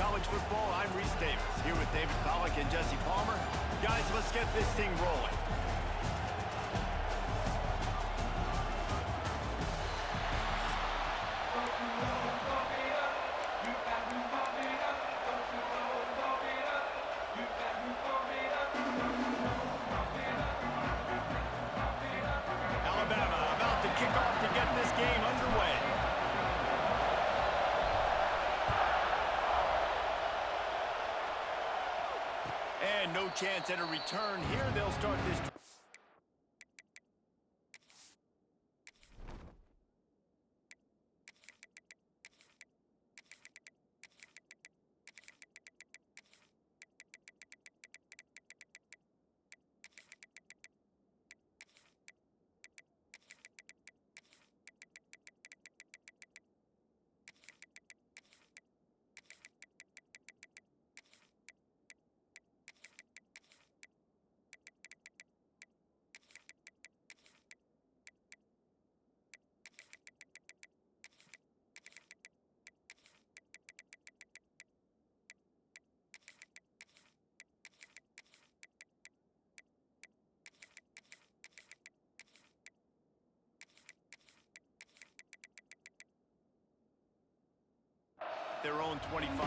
college football. I'm Reese Davis, here with David Pollack and Jesse Palmer. Guys, let's get this thing rolling. Alabama about to kick off to get this game underway. And no chance at a return here. They'll start this. Their own 25.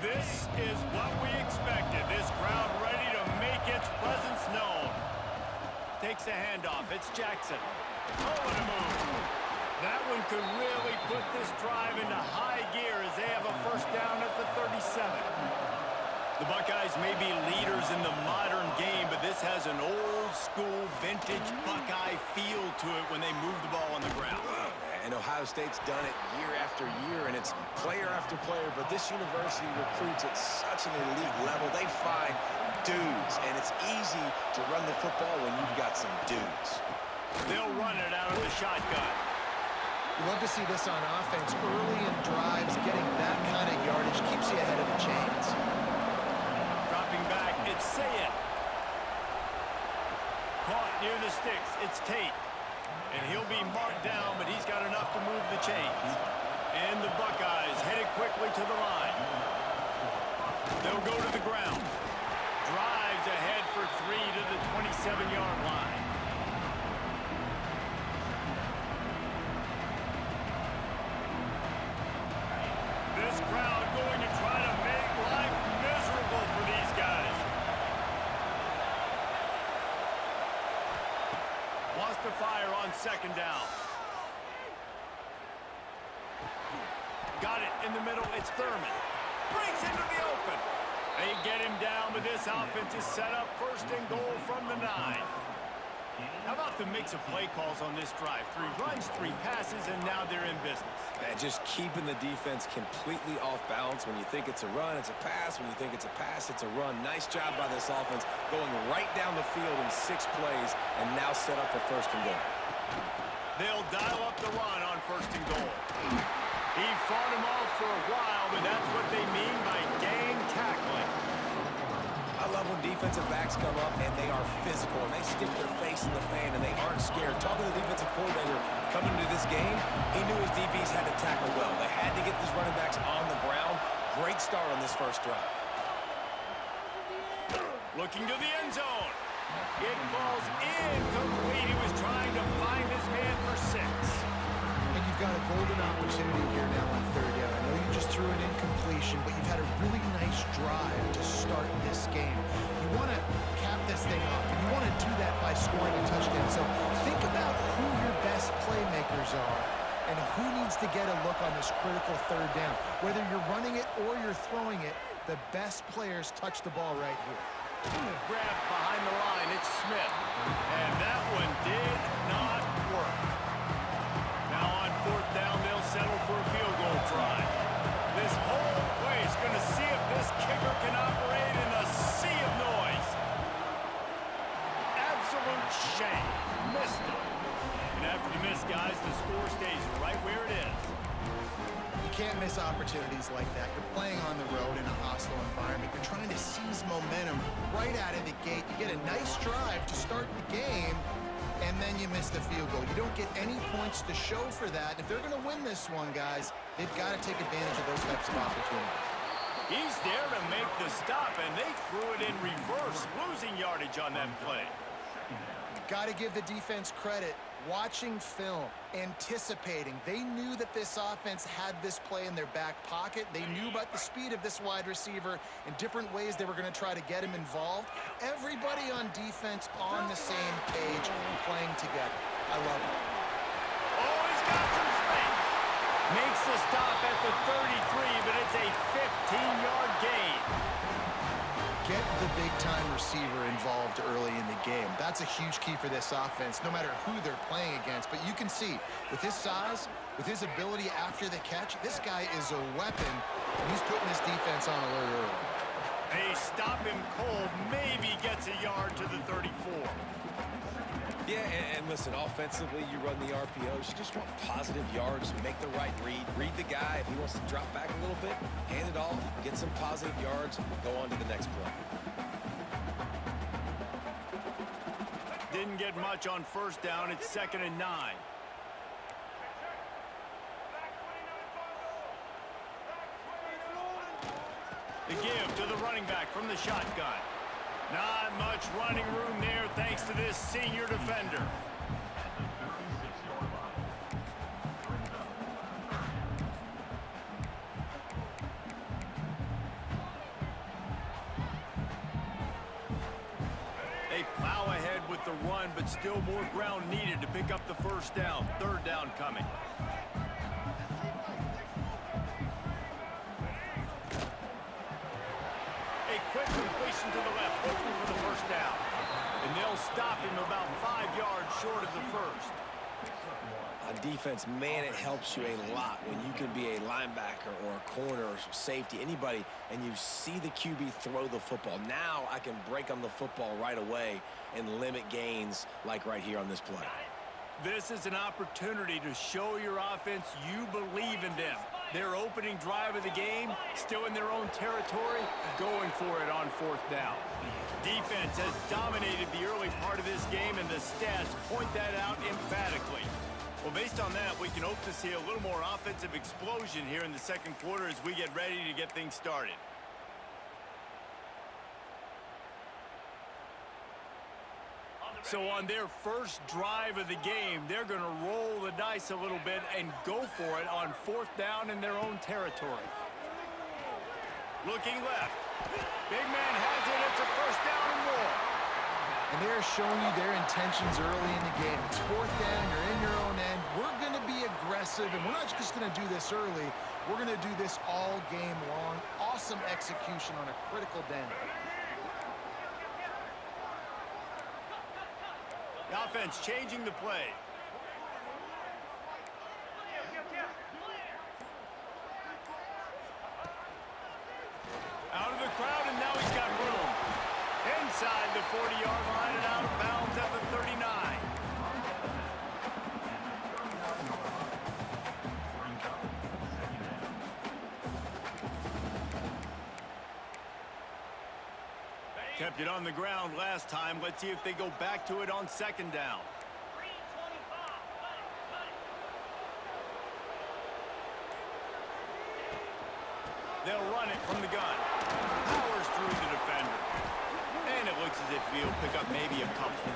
This is what we expected. This crowd ready to make its presence known. Takes the handoff. It's Jackson. Oh, what a move. That one could really put this drive into high gear as they have a first down at the 37. The Buckeyes may be leaders in the modern game, but this has an old-school, vintage Buckeye feel to it when they move the ball on the ground. And Ohio State's done it year after year, and it's player after player, but this university recruits at such an elite level. They find dudes, and it's easy to run the football when you've got some dudes. They'll run it out of the shotgun. You love to see this on offense. Early in drives, getting that kind of yardage keeps you ahead of the chains. Dropping back, it's Sayed. Caught near the sticks, it's Tate. And he'll be marked down, but he's got enough to move the chains. And the Buckeyes headed quickly to the line. They'll go to the ground. Drives ahead for 3 to the 27-yard line. This crowd going to try to make life miserable for these guys. Wants to fire on second down. Got it in the middle. It's Thurman. Brings into the open. They get him down, but this offense is set up first and goal from the 9. How about the mix of play calls on this drive? 3 runs, 3 passes, and now they're in business. Just keeping the defense completely off balance. When you think it's a run, it's a pass. When you think it's a pass, it's a run. Nice job by this offense going right down the field in 6 plays and now set up for first and goal. They'll dial up the run on first and goal. He fought him off for a while, but that's what they mean by gang tackling. I love when defensive backs come up and they are physical and they stick their face in the fan and they aren't scared. Talking to the defensive coordinator coming into this game, he knew his DBs had to tackle well. They had to get these running backs on the ground. Great start on this first drive. Looking to the end zone. It falls incomplete. He was trying to find his man for 6. And you've got a golden opportunity here now on third down. I know you just threw an incompletion, but you've had a really nice drive to start this game. You want to cap this thing off, and you want to do that by scoring a touchdown. So think about who your best playmakers are and who needs to get a look on this critical third down. Whether you're running it or you're throwing it, The best players touch the ball right here. Grab behind the line, it's Smith. And that one did not work. Now on fourth down, they'll settle for a field goal try. This whole play is going to see if this kicker can operate in a sea of noise. Absolute shame. Missed it. And after the miss, guys, the score stays right where it is. You can't miss opportunities like that. You're playing on the road in a hostile environment. You're trying to seize momentum right out of the gate. You get a nice drive to start the game, and then you miss the field goal. You don't get any points to show for that. If they're going to win this one, guys, they've got to take advantage of those types of opportunities. He's there to make the stop, and they threw it in reverse, losing yardage on that play. Got to give the defense credit. Watching film, anticipating. They knew that this offense had this play in their back pocket. They knew about the speed of this wide receiver and different ways they were going to try to get him involved. Everybody on defense on the same page, playing together. I love it. Oh, he's got some space. Makes the stop at the 33, but it's a 15-yard gain. Get the big-time receiver involved early in the game. That's a huge key for this offense, no matter who they're playing against. But you can see, with his size, with his ability after the catch, this guy is a weapon, and he's putting this defense on alert early. They stop him cold, maybe gets a yard to the 34. Yeah, and listen, offensively, you run the RPOs. You just want positive yards, make the right read. Read the guy. If he wants to drop back a little bit, hand it off, get some positive yards, go on to the next play. Didn't get much on first down. It's 2nd and 9. The give to the running back from the shotgun. Not much running room there thanks to this senior defender. They plow ahead with the run, but still more ground needed to pick up the first down. 3rd down coming. Quick completion to the left, looking for the first down. And they'll stop him about 5 yards short of the first. On defense, man, it helps you a lot when you can be a linebacker or a corner or safety, anybody, and you see the QB throw the football. Now I can break on the football right away and limit gains like right here on this play. This is an opportunity to show your offense you believe in them. Their opening drive of the game, still in their own territory, going for it on 4th down. Defense has dominated the early part of this game, and the stats point that out emphatically. Well, based on that, we can hope to see a little more offensive explosion here in the 2nd quarter as we get ready to get things started. So on their first drive of the game, they're going to roll the dice a little bit and go for it on 4th down in their own territory. Looking left. Big man has it. It's a 1st down and more. And they're showing you their intentions early in the game. It's 4th down. You're in your own end. We're going to be aggressive, and we're not just going to do this early. We're going to do this all game long. Awesome execution on a critical down. The offense changing the play. Out of the crowd, and now he's got room. Inside the 40-yard line and out of bounds at the 39. Kept it on the ground last time. Let's see if they go back to it on 2nd down. They'll run it from the gun. Powers through the defender. And it looks as if he'll pick up maybe a couple.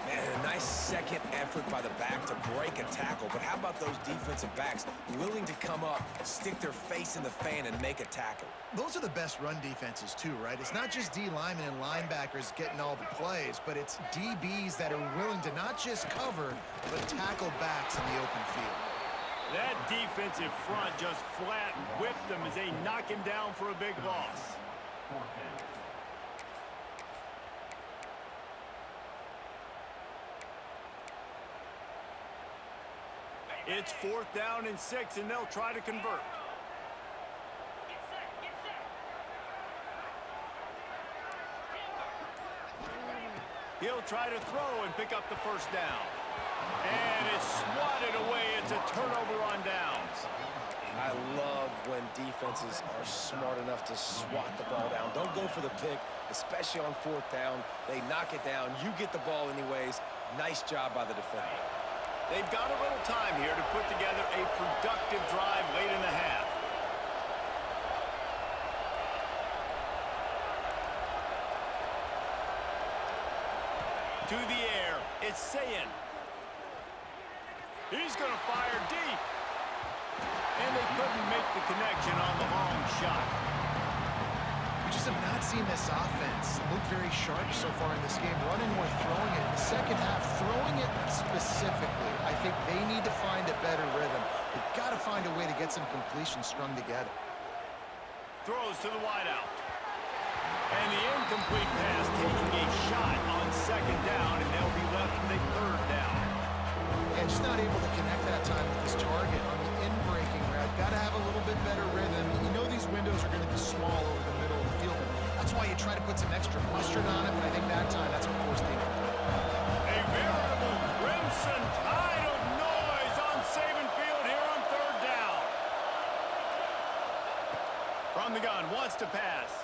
Man, a nice second effort by the back to break a tackle. But how about those defensive backs willing to come up, stick their face in the fan, and make a tackle? Those are the best run defenses, too, right? It's not just D linemen and linebackers getting all the plays, but it's DBs that are willing to not just cover, but tackle backs in the open field. That defensive front just flat whipped them as they knock him down for a big loss. It's 4th down and 6, and they'll try to convert. He'll try to throw and pick up the first down. And it's swatted away. It's a turnover on downs. I love when defenses are smart enough to swat the ball down. Don't go for the pick, especially on 4th down. They knock it down. You get the ball anyways. Nice job by the defender. They've got a little time here to put together a productive drive late in the half. To the air, it's Sayin. He's going to fire deep. And they couldn't make the connection on the long shot. We just have not seen this offense look very sharp so far in this game, running or throwing it. In the second half, throwing it specifically, I think they need to find a better rhythm. They've got to find a way to get some completions strung together. Throws to the wideout. And the incomplete pass taking a shot on 2nd down, and they'll be left with a 3rd down. And just not able to connect that time with his target on the in-breaking route. Got to have a little bit better rhythm. You know these windows are going to be small over the middle of the field. That's why you try to put some extra mustard on it, but I think that time that's what forced the incomplete. A veritable crimson tide of noise on Saban Field here on 3rd down. From the gun, wants to pass.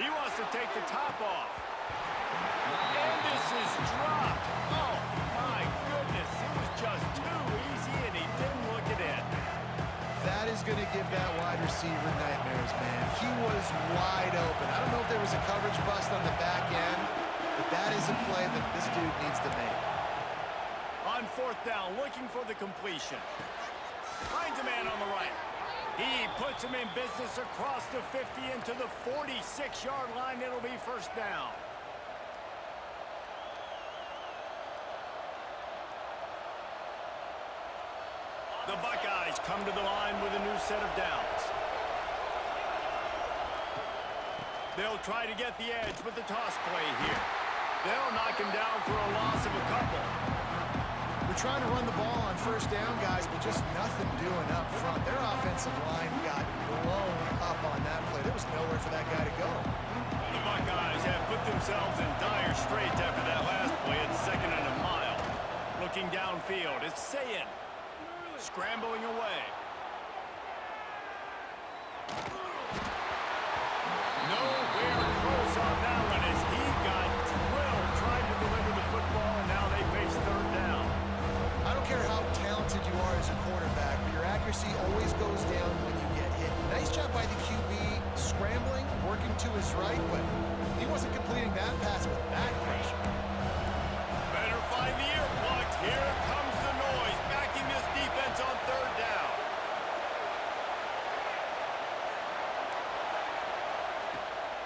He wants to take the top off. And this is dropped. Oh, my goodness. It was just too easy, and he didn't look it in. That is going to give that wide receiver nightmares, man. He was wide open. I don't know if there was a coverage bust on the back end, but that is a play that this dude needs to make. On 4th down, looking for the completion. Finds a man on the right. He puts him in business across the 50 into the 46-yard line. It'll be 1st down. The Buckeyes come to the line with a new set of downs. They'll try to get the edge with the toss play here. They'll knock him down for a loss of a couple. We're trying to run the ball on 1st down, guys, but just nothing doing up front. Their offensive line got blown up on that play. There was nowhere for that guy to go. The Buckeyes have put themselves in dire straits after that last play. It's 2nd and a mile. Looking downfield, it's Sayin. Scrambling away. Nowhere close on that one as he got drilled trying to deliver the football, and now they face 3rd down. I don't care how talented you are as a quarterback, but your accuracy always goes down when you get hit. Nice job by the QB, scrambling, working to his right, but he wasn't completing that pass with that pressure. Better find the earplugs. Here comes the noise, backing this defense on 3rd down.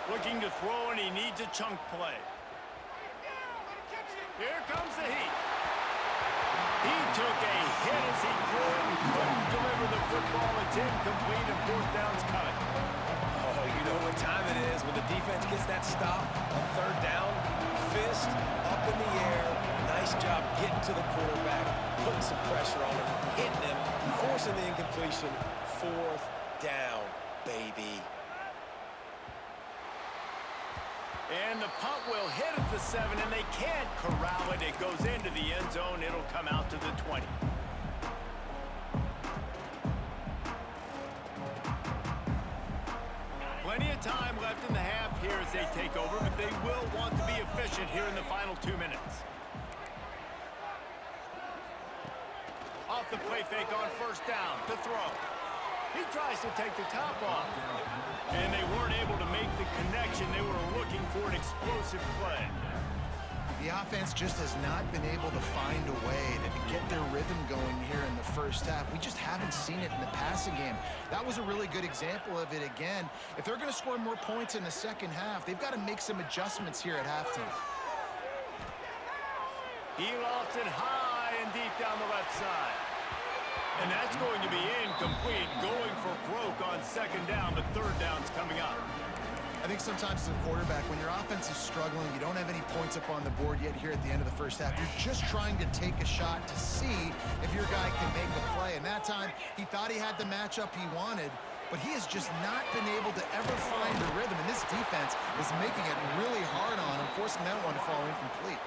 Looking to throw, and he needs a chunk play. Here comes the heat. He took a hit as he threw it and couldn't deliver the football. It's incomplete, and 4th down's coming. Oh, you know what time it is. When the defense gets that stop on 3rd down, fist up in the air. Nice job getting to the quarterback, putting some pressure on him, hitting him, forcing the incompletion. 4th down, baby. And the punt will hit at the 7, and they can't corral it. It goes into the end zone. It'll come out to the 20. Plenty of time left in the half here as they take over, but they will want to be efficient here in the final 2 minutes. Off the play fake on 1st down to throw. He tries to take the top off. And they weren't able to make the connection. They were looking for an explosive play. The offense just has not been able to find a way to get their rhythm going here in the 1st half. We just haven't seen it in the passing game. That was a really good example of it again. If they're going to score more points in the 2nd half, they've got to make some adjustments here at halftime. He lofts it high, and man deep down the left side. And that's going to be incomplete, going for broke on second down, but third down's coming up. I think sometimes as a quarterback, when your offense is struggling, you don't have any points up on the board yet here at the end of the first half. You're just trying to take a shot to see if your guy can make a play. And that time, he thought he had the matchup he wanted, but he has just not been able to ever find a rhythm. And this defense is making it really hard on him, forcing that one to fall incomplete.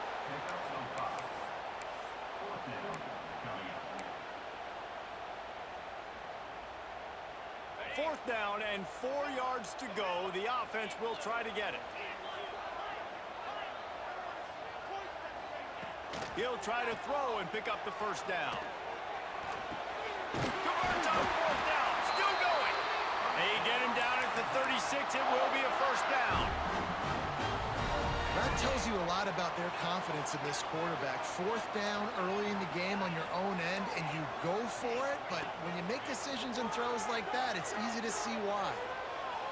Fourth down and 4 yards to go. The offense will try to get it. He'll try to throw and pick up the first down. Converts on fourth down. Still going. They get him down at the 36. It will be a first down. That tells you a lot about their confidence in this quarterback. Fourth down early in the game on your own end, and you go for it, but when you make decisions and throws like that, it's easy to see why.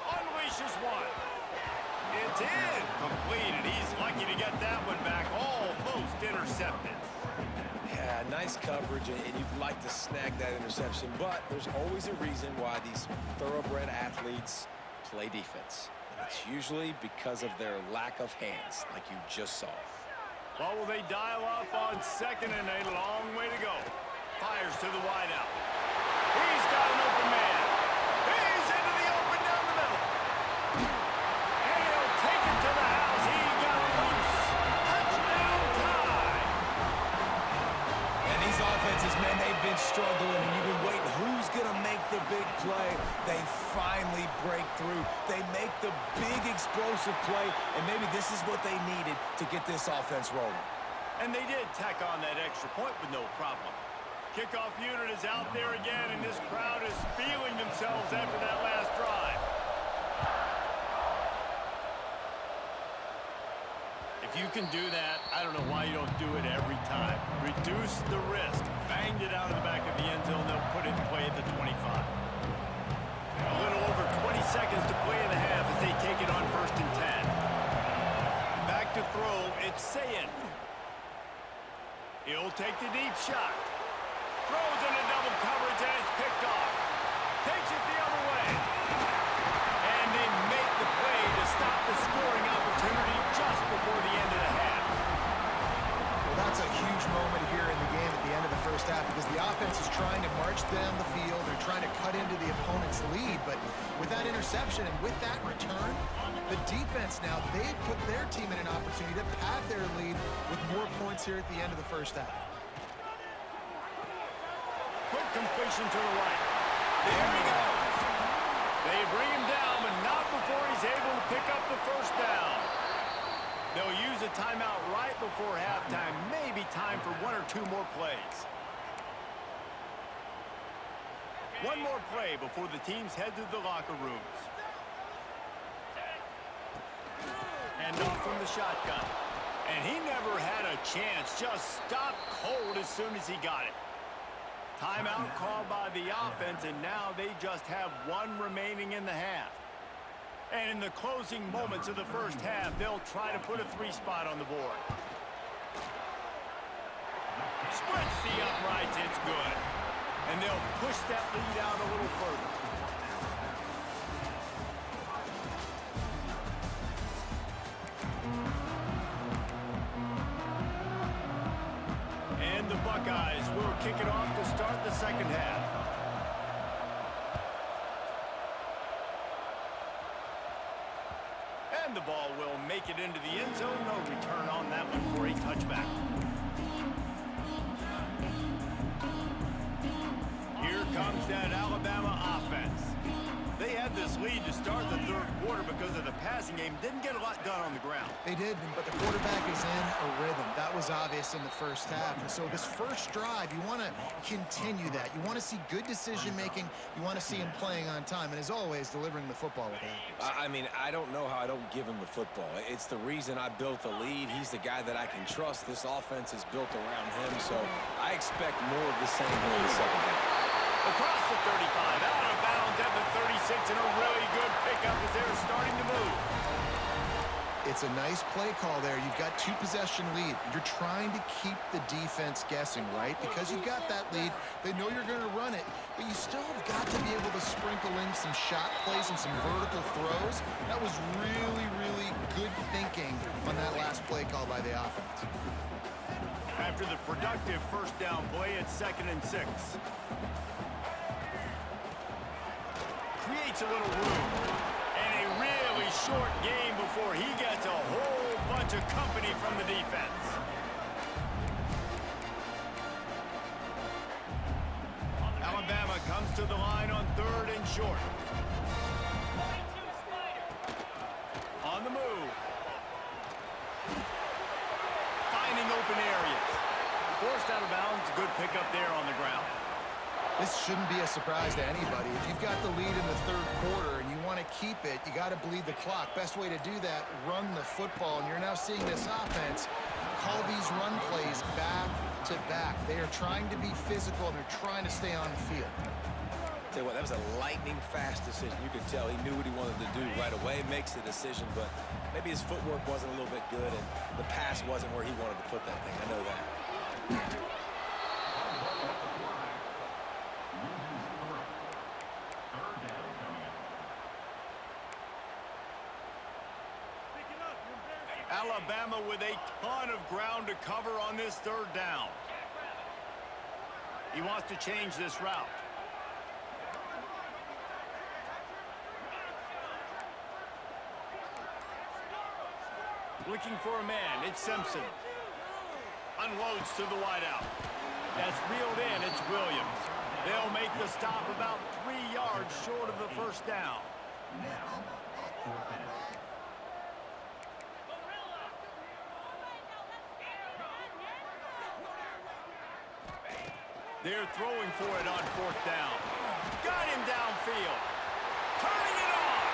Unleashes one. It's incomplete, and he's lucky to get that one back. Almost intercepted. Yeah, nice coverage, and you'd like to snag that interception, but there's always a reason why these thoroughbred athletes play defense. It's usually because of their lack of hands, like you just saw. Well, will they dial up on second and a long way to go? Fires to the wideout. He's got an open man. He's into the open down the middle. And he'll take it to the house. He got loose. Touchdown tie. And these offenses, man, they've been struggling, and you've been waiting. Who's going to make the big play? They finally break through. They make the big explosive play, and maybe this is what they needed to get this offense rolling. And they did tack on that extra point with no problem. Kickoff unit is out there again, and this crowd is feeling themselves after that last drive. If you can do that, I don't know why you don't do it every time. Reduce the risk. Banged it out of the back of the end zone. They'll put it in play at the 25. A little over 20 seconds to play in the half as they take it on 1st and 10. Back to throw. It's Sayin. He'll take the deep shot. Throws into double coverage, and it's picked off. Takes it the other way. And they make the play to stop the scoring opportunity just before the end of the half. Well, that's a huge moment here in the game at the end of the first half because the offense is trying to march down the field. They're trying to cut into the opponent's lead, but with that interception and with that return, the defense now, they've put their team in an opportunity to pad their lead with more points here at the end of the first half. Quick completion to the right. There he goes. They bring him down, but not before he's able to pick up the first down. They'll use a timeout right before halftime. Maybe time for 1 or 2 more plays. One more play before the teams head to the locker rooms. And off from the shotgun. And he never had a chance. Just stopped cold as soon as he got it. Timeout called by the offense, and now they just have 1 remaining in the half. And in the closing moments of the first half, they'll try to put a 3 spot on the board. Splits the uprights, it's good. And they'll push that lead out a little further. And the Buckeyes will kick it off to start the second half. And the ball will make it into the end zone. No return on that one for a touchback. Here comes that Alabama offense. They had this lead to start the third quarter because of the passing game. Didn't get a lot done on the ground. They did, but the quarterback is in a rhythm. That was obvious in the first half. And so this first drive, you want to continue that. You want to see good decision-making. You want to see him playing on time. And as always, delivering the football with accuracy. I mean, I don't know how I don't give him the football. It's the reason I built the lead. He's the guy that I can trust. This offense is built around him, so I expect more of the same here in the second half. Across the 35, out of bounds at the 36, and a really good pickup as they're starting to move. It's a nice play call there. You've got 2-possession lead. You're trying to keep the defense guessing, right? Because you've got that lead, they know you're going to run it, but you still have got to be able to sprinkle in some shot plays and some vertical throws. That was really, really good thinking on that last play call by the offense. After the productive first down play, it's 2nd and 6. Creates a little room. And a really short game before he gets a whole bunch of company from the defense. Alabama comes to the line on 3rd and short. On the move. Finding open areas. Forced out of bounds, good pickup there on the ground. This shouldn't be a surprise to anybody. If you've got the lead in the 3rd quarter and you want to keep it, you got to bleed the clock. Best way to do that, run the football. And you're now seeing this offense call these run plays back to back. They are trying to be physical, and they're trying to stay on the field. Tell you what, that was a lightning-fast decision. You could tell he knew what he wanted to do right away, makes the decision, but maybe his footwork wasn't a little bit good, and the pass wasn't where he wanted to put that thing. I know that. Alabama with a ton of ground to cover on this 3rd down. He wants to change this route. Looking for a man. It's Simpson. Unloads to the wideout. That's reeled in. It's Williams. They'll make the stop about 3 yards short of the first down. They're throwing for it on 4th down. Got him downfield. Turning it on.